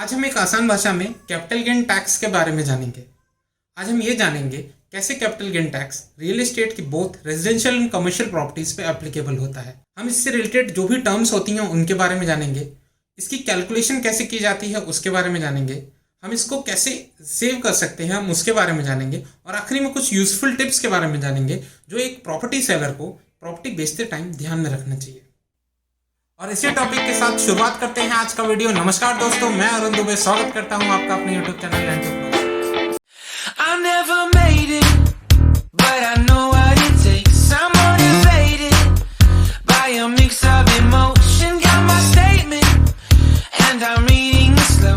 आज हम एक आसान भाषा में कैपिटल गेन टैक्स के बारे में जानेंगे। आज हम ये जानेंगे कैसे capital gain tax real estate की both residential and commercial properties पे एप्लीकेबल होता है। हम इससे रिलेटेड जो भी टर्म्स होती हैं उनके बारे में जानेंगे, इसकी कैलकुलेशन कैसे की जाती है उसके बारे में जानेंगे, हम इसको कैसे सेव कर सकते हैं हम उसके बारे में जानेंगे, और आखिरी में कुछ यूजफुल टिप्स के बारे में जानेंगे जो एक प्रॉपर्टी सेलर को प्रॉपर्टी बेचते टाइम ध्यान में रखना चाहिए। और इसी टॉपिक के साथ शुरुआत करते हैं आज का वीडियो। नमस्कार दोस्तों, मैं अरुण दुबे स्वागत करता हूं आपका अपने YouTube channel learn to grow. I never made it, but I know what it takes. I'm motivated by a mix of emotion. Got my statement, and I'm reading it slow.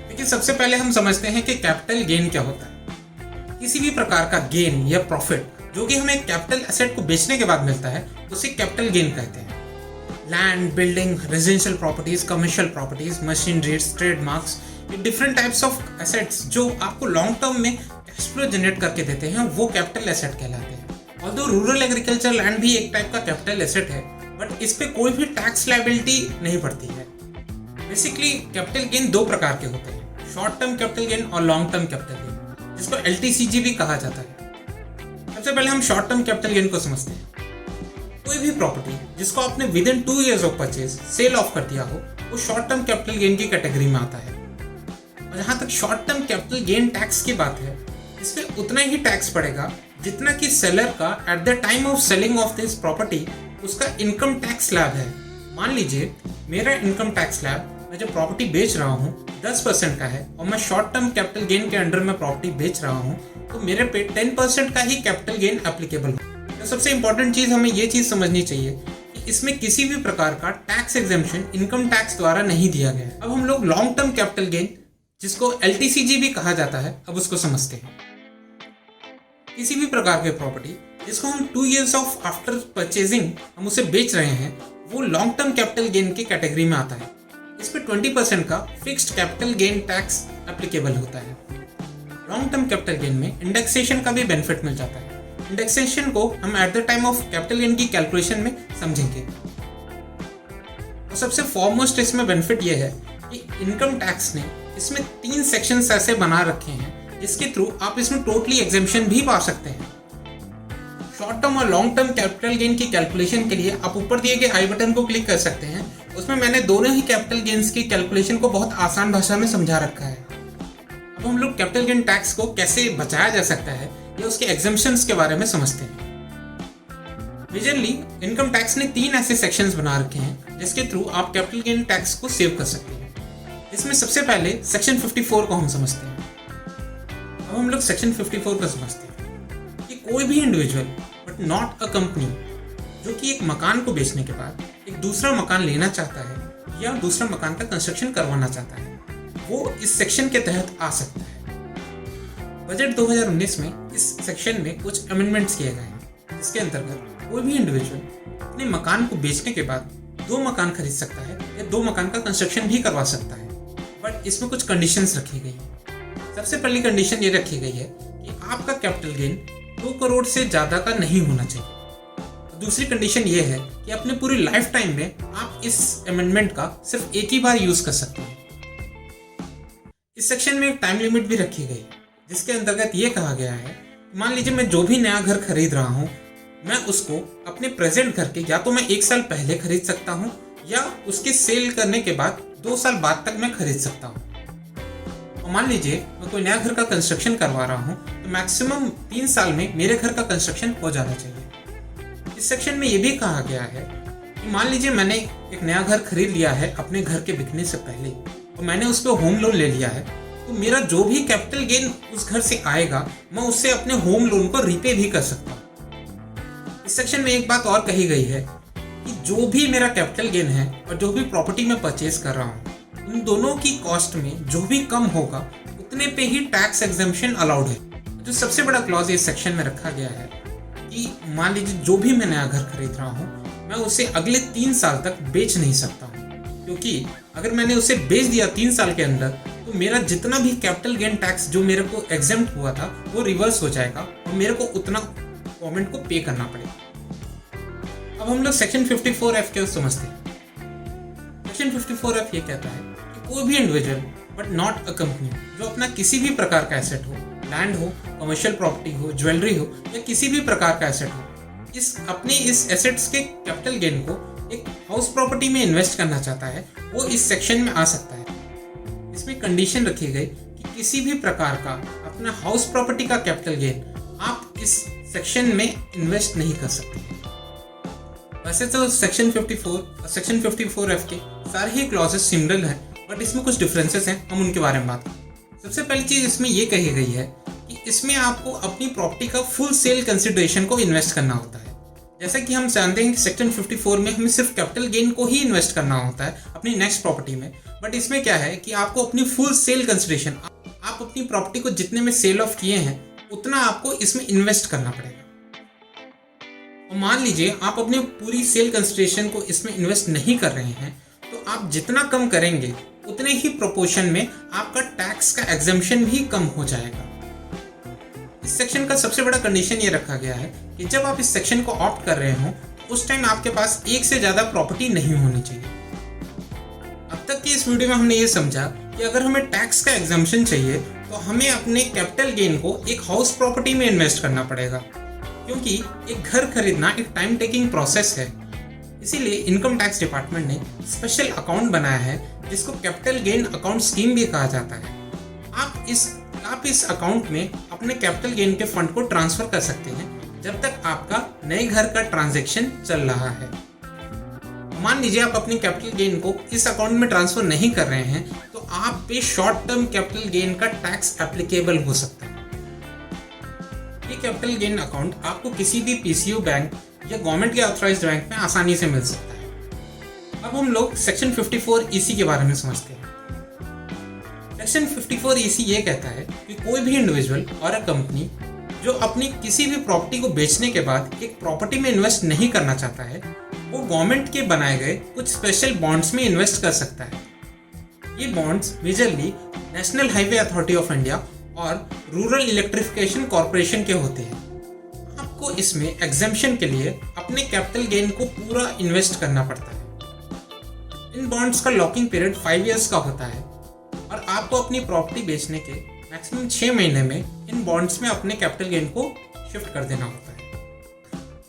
लेकिन सबसे पहले हम समझते हैं कि कैपिटल गेन क्या होता है। किसी भी प्रकार का गेन या प्रॉफिट जो कि हमें कैपिटल एसेट को बेचने के बाद मिलता है उसे कैपिटल गेन कहते हैं। Land, building, residential properties, commercial properties, machineries, trademarks, ये डिफरेंट टाइप्स ऑफ एसेट्स जो आपको लॉन्ग टर्म में कैश फ्लो जनरेट करके देते हैं वो कैपिटल एसेट कहलाते हैं। ऑल्दो रूरल एग्रीकल्चर लैंड भी एक टाइप का कैपिटल एसेट है, बट इस पे कोई भी टैक्स लायबिलिटी नहीं पड़ती है। बेसिकली कैपिटल गेन दो प्रकार के होते हैं, शॉर्ट टर्म कैपिटल गेन और लॉन्ग टर्म कैपिटल गेन, जिसको LTCG भी कहा जाता है। सबसे पहले हम शॉर्ट टर्म कैपिटल गेन को समझते हैं। कोई भी प्रॉपर्टी जिसको आपने with in 2 years of purchase sale of कर दिया हो वो शॉर्ट टर्म कैपिटल गेन की कैटेगरी में आता है। और जहां तक short term capital gain tax की बात है, इस पे उतना ही टैक्स पड़ेगा जितना कि सेलर का at the time of selling of this property उसका इनकम टैक्स स्लैब है। मान लीजिए मेरा इनकम टैक्स स्लैब, मैं जो प्रॉपर्टी बेच रहा हूँ 10% का है और मैं शॉर्ट टर्म कैपिटल गेन के अंडर में प्रॉपर्टी बेच रहा हूँ, तो मेरे पे 10% का ही कैपिटल गेन एप्लीकेबल हो। तो सबसे इंपॉर्टेंट चीज हमें ये चीज समझनी चाहिए कि इसमें किसी भी प्रकार का टैक्स एग्जेम्पशन इनकम टैक्स द्वारा नहीं दिया गया है। अब हम लोग लॉन्ग टर्म कैपिटल गेन, जिसको LTCG भी कहा जाता है, अब उसको समझते हैं। किसी भी प्रकार के प्रॉपर्टी जिसको हम 2 years ऑफ आफ्टर परचेजिंग हम उसे बेच रहे हैं वो लॉन्ग टर्म कैपिटल गेन की कैटेगरी में आता है। इस पे 20% का fixed capital gain tax applicable होता है। लॉन्ग टर्म कैपिटल गेन में इंडेक्सेशन का भी बेनिफिट मिल जाता है। इंडेक्सेशन को हम at the time of capital gain की कैलकुलेशन में समझेंगे। और सबसे फॉरमोस्ट इसमें बेनिफिट ये है कि इनकम टैक्स ने इसमें 3 सेक्शंस ऐसे बना रखे हैं जिसके थ्रू आप इसमें टोटली एग्जेम्पशन भी पा सकते हैं। शॉर्ट टर्म और लॉन्ग टर्म कैपिटल गेन की कैलकुलेशन के लिए आप ऊपर दिए गए आई बटन को क्लिक कर सकते हैं। उसमें मैंने दोनों ही कैपिटल गेन्स की कैलकुलेशन को बहुत आसान भाषा में समझा रखा है। अब हम लोग कैपिटल गेन टैक्स को कैसे बचाया जा सकता है या उसके एग्जेम्पशंस के बारे में समझते हैं। मेजरली इनकम टैक्स ने 3 ऐसे सेक्शंस बना रखे हैं जिसके थ्रू आप कैपिटल गेन टैक्स को सेव कर सकते हैं। इसमें सबसे पहले सेक्शन 54 को हम समझते हैं। अब हम लोग सेक्शन 54 को समझते हैं कि कोई भी individual but not a company जो कि एक मकान को बेचने के बाद एक दूसरा मकान लेना चाहता है या दूसरा मकान का कंस्ट्रक्शन करवाना चाहता है, वो इस सेक्शन के तहत आ सकता है। बजट 2019 में इस सेक्शन में कुछ अमेंडमेंट्स किए गए हैं जिसके अंतर्गत कोई भी इंडिविजुअल अपने मकान को बेचने के बाद 2 मकान खरीद सकता है या 2 मकान का कंस्ट्रक्शन भी करवा सकता है, बट इसमें कुछ कंडीशंस रखी गई हैं। सबसे पहली कंडीशन ये रखी गई है कि आपका कैपिटल गेन 2 करोड़ से ज़्यादा का नहीं होना चाहिए। दूसरी कंडीशन ये है कि अपने पूरी लाइफ टाइम में आप इस अमेंडमेंट का सिर्फ एक ही बार यूज कर सकते हैं। इस सेक्शन में एक टाइम लिमिट भी रखी गई जिसके अंतर्गत ये कहा गया है, मान लीजिए मैं जो भी नया घर खरीद रहा हूँ मैं उसको अपने प्रेजेंट घर के या तो मैं 1 साल पहले खरीद सकता हूँ या उसके सेल करने के बाद 2 साल बाद तक मैं खरीद सकता हूँ। और मान लीजिए मैं कोई नया घर का कंस्ट्रक्शन करवा रहा हूँ तो मैक्सिमम 3 साल में मेरे घर का कंस्ट्रक्शन हो जाना चाहिए। इस सेक्शन में ये भी कहा गया है कि मान लीजिए मैंने एक नया घर खरीद लिया है अपने घर के बिकने से पहले और मैंने उस पर होम लोन ले लिया है, तो मेरा जो भी कैपिटल गेन उस घर से आएगा मैं उससे अपने होम लोन को रीपे भी कर सकता हूँ। इस सेक्शन में एक बात और कही गई है कि जो भी मेरा कैपिटल गेन है और जो भी प्रॉपर्टी मैं परचेज कर रहा हूँ उन दोनों की कॉस्ट में जो भी कम होगा उतने पे ही टैक्स एग्जेम्पशन अलाउड है। जो सबसे बड़ा क्लॉज इस सेक्शन में रखा गया है कि मान लीजिए जो भी मैं नया घर खरीद रहा हूँ मैं उसे अगले 3 साल तक बेच नहीं सकता हूँ, क्योंकि अगर मैंने उसे बेच दिया 3 साल के अंदर तो मेरा जितना भी कैपिटल गेन टैक्स जो मेरे को एग्जेम्प्ट हुआ था वो रिवर्स हो जाएगा और मेरे को उतना गवर्नमेंट को पे करना पड़ेगा। अब हम लोग सेक्शन 54F के समझते हैं। सेक्शन 54F ये कहता है कि कोई भी individual but not a company जो अपना किसी भी प्रकार का एसेट हो, लैंड हो, कमर्शियल प्रॉपर्टी हो, ज्वेलरी हो या किसी भी प्रकार का एसेट हो, इस एसेट्स के कैपिटल गेन को एक हाउस प्रॉपर्टी में इन्वेस्ट करना चाहता है, वो इस सेक्शन में आ सकता है। इसमें कंडीशन रखी गई कि किसी भी प्रकार का अपना हाउस प्रॉपर्टी का कैपिटल गेन आप इस सेक्शन में इन्वेस्ट नहीं कर सकते। वैसे तो सेक्शन 54 और सेक्शन 54F के सारे ही क्लॉजेस सिमिलर हैं, बट इसमें कुछ डिफरेंसेस हैं, हम उनके बारे में बात करें। सबसे पहली चीज़ इसमें ये कही गई है कि इसमें आपको अपनी प्रॉपर्टी का फुल सेल कंसिडरेशन को इन्वेस्ट करना होता है। जैसा कि हम जानते हैं कि सेक्शन 54 में हमें सिर्फ कैपिटल गेन को ही इन्वेस्ट करना होता है अपनी नेक्स्ट प्रॉपर्टी में, बट इसमें क्या है कि आपको अपनी फुल सेल कंसिडरेशन, आप अपनी प्रॉपर्टी को जितने में सेल ऑफ किए हैं उतना आपको इसमें इन्वेस्ट करना पड़ेगा। और मान लीजिए आप अपनी पूरी सेल कंसिडरेशन को इसमें इन्वेस्ट नहीं कर रहे हैं, तो आप जितना कम करेंगे उतने ही प्रोपोर्शन में आपका टैक्स का एग्जम्पशन भी कम हो जाएगा। इस सेक्शन का सबसे बड़ा कंडीशन ये रखा गया है कि जब आप इस सेक्शन को ऑप्ट कर रहे हो उस टाइम आपके पास एक से ज्यादा प्रॉपर्टी नहीं होनी चाहिए। अब तक की इस वीडियो में हमने ये समझा कि अगर हमें टैक्स का एग्जम्पशन चाहिए तो हमें अपने कैपिटल गेन को एक हाउस प्रॉपर्टी में इन्वेस्ट करना पड़ेगा, क्योंकि एक घर खरीदना एक टाइम टेकिंग प्रोसेस है। इसीलिए इनकम टैक्स डिपार्टमेंट ने स्पेशल अकाउंट बनाया है जिसको कैपिटल गेन अकाउंट स्कीम भी कहा जाता है। आप इस अकाउंट में अपने कैपिटल गेन के फंड को ट्रांसफर कर सकते हैं जब तक आपका नए घर का ट्रांजैक्शन चल रहा है। मान लीजिए आप अपने कैपिटल गेन को इस अकाउंट में ट्रांसफर नहीं कर रहे हैं तो आप पे शॉर्ट टर्म कैपिटल गेन का टैक्स एप्लीकेबल हो सकता है। ये कैपिटल गेन अकाउंट आपको किसी भी PSU बैंक या गवर्नमेंट के ऑथराइज्ड बैंक में आसानी से मिल सकता है। अब हम लोग सेक्शन 54EC के बारे में समझते हैं। सेक्शन 54EC ये कहता है कि कोई भी इंडिविजुअल और अ कंपनी जो अपनी किसी भी प्रॉपर्टी को बेचने के बाद एक प्रॉपर्टी में इन्वेस्ट नहीं करना चाहता है, वो गवर्नमेंट के बनाए गए कुछ स्पेशल बॉन्ड्स में इन्वेस्ट कर सकता है। ये bonds majorly national highway authority of India और रूरल इलेक्ट्रिफिकेशन कॉर्पोरेशन के होते हैं। आपको इसमें एग्जम्पशन के लिए अपने कैपिटल गेन को पूरा इन्वेस्ट करना पड़ता है। इन बॉन्ड्स का लॉकिंग पीरियड 5 इयर्स का होता है और आपको अपनी प्रॉपर्टी बेचने के मैक्सिमम 6 महीने में इन बॉन्ड्स में अपने कैपिटल गेन को शिफ्ट कर देना होता है।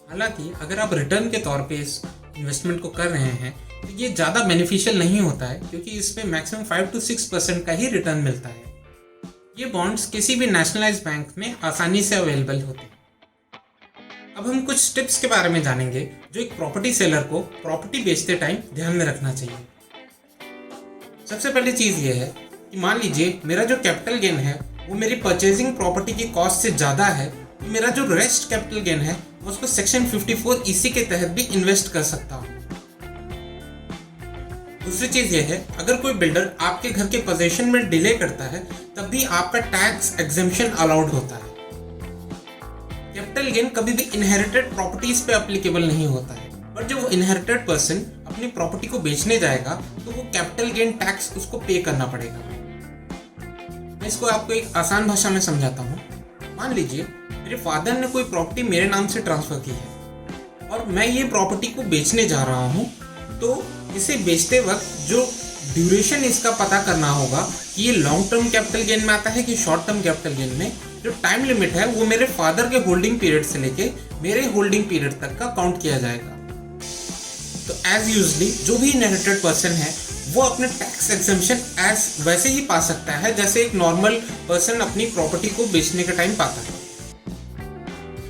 हालांकि अगर आप रिटर्न के तौर पे इस इन्वेस्टमेंट को कर रहे हैं तो ये ज़्यादा बेनिफिशियल नहीं होता है, क्योंकि इसमें मैक्सिमम 5 to 6% का ही रिटर्न मिलता है। ये बॉन्ड्स किसी भी नेशनलाइज्ड बैंक में आसानी से अवेलेबल होते हैं। अब हम कुछ टिप्स के बारे में जानेंगे जो एक प्रॉपर्टी सेलर को प्रॉपर्टी बेचते टाइम ध्यान में रखना चाहिए। सबसे पहली चीज़ ये है कि मान लीजिए मेरा जो कैपिटल गेन है वो मेरी परचेजिंग प्रॉपर्टी की कॉस्ट से ज़्यादा है, तो मेरा जो रेस्ट कैपिटल गेन है मैं उसको सेक्शन 54EC के तहत भी इन्वेस्ट कर सकता हूँ। दूसरी चीज़ ये है, अगर कोई बिल्डर आपके घर के पोजीशन में डिले करता है तब भी आपका टैक्स एग्जम्पशन अलाउड होता है। कैपिटल गेन कभी भी इनहेरिटेड प्रॉपर्टीज पे एप्लीकेबल नहीं होता है, बट जब वो इनहेरिटेड पर्सन अपनी प्रॉपर्टी को बेचने जाएगा तो वो कैपिटल गेन टैक्स उसको पे करना पड़ेगा। मैं इसको आपको एक आसान भाषा में समझाता हूँ। मान लीजिए मेरे फादर ने कोई प्रॉपर्टी मेरे नाम से ट्रांसफर की है और मैं ये प्रॉपर्टी को बेचने जा रहा हूँ, तो इसे बेचते वक्त जो ड्यूरेशन इसका पता करना होगा कि ये लॉन्ग टर्म कैपिटल गेन में आता है कि शॉर्ट टर्म कैपिटल गेन में। जो टाइम लिमिट है वो मेरे फादर के होल्डिंग पीरियड से लेके मेरे होल्डिंग पीरियड तक का काउंट किया जाएगा। तो एज यूजली जो भी इनहेरिटेड पर्सन है वो अपने टैक्स एग्जम्पशन एज वैसे ही पा सकता है जैसे एक नॉर्मल पर्सन अपनी प्रॉपर्टी को बेचने के टाइम पाता है।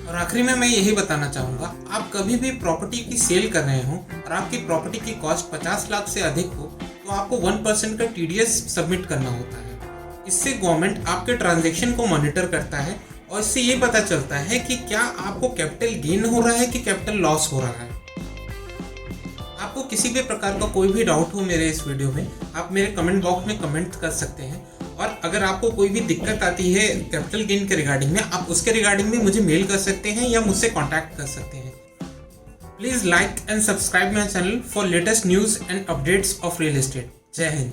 और आखिरी में मैं यही बताना चाहूँगा, आप कभी भी प्रॉपर्टी की सेल कर रहे हो और आपकी प्रॉपर्टी की कॉस्ट 50 लाख से अधिक हो तो आपको 1% का TDS सबमिट करना होता है। इससे गवर्नमेंट आपके ट्रांजैक्शन को मॉनिटर करता है और इससे ये पता चलता है कि क्या आपको कैपिटल गेन हो रहा है कि कैपिटल लॉस हो रहा है। आपको किसी भी प्रकार का कोई भी डाउट हो मेरे इस वीडियो में, आप मेरे कमेंट बॉक्स में कमेंट कर सकते हैं। और अगर आपको कोई भी दिक्कत आती है कैपिटल गेन के रिगार्डिंग में, आप उसके रिगार्डिंग भी मुझे मेल कर सकते हैं या मुझसे कॉन्टैक्ट कर सकते हैं। Please like and subscribe my channel for latest news and updates of real estate. जय हिंद।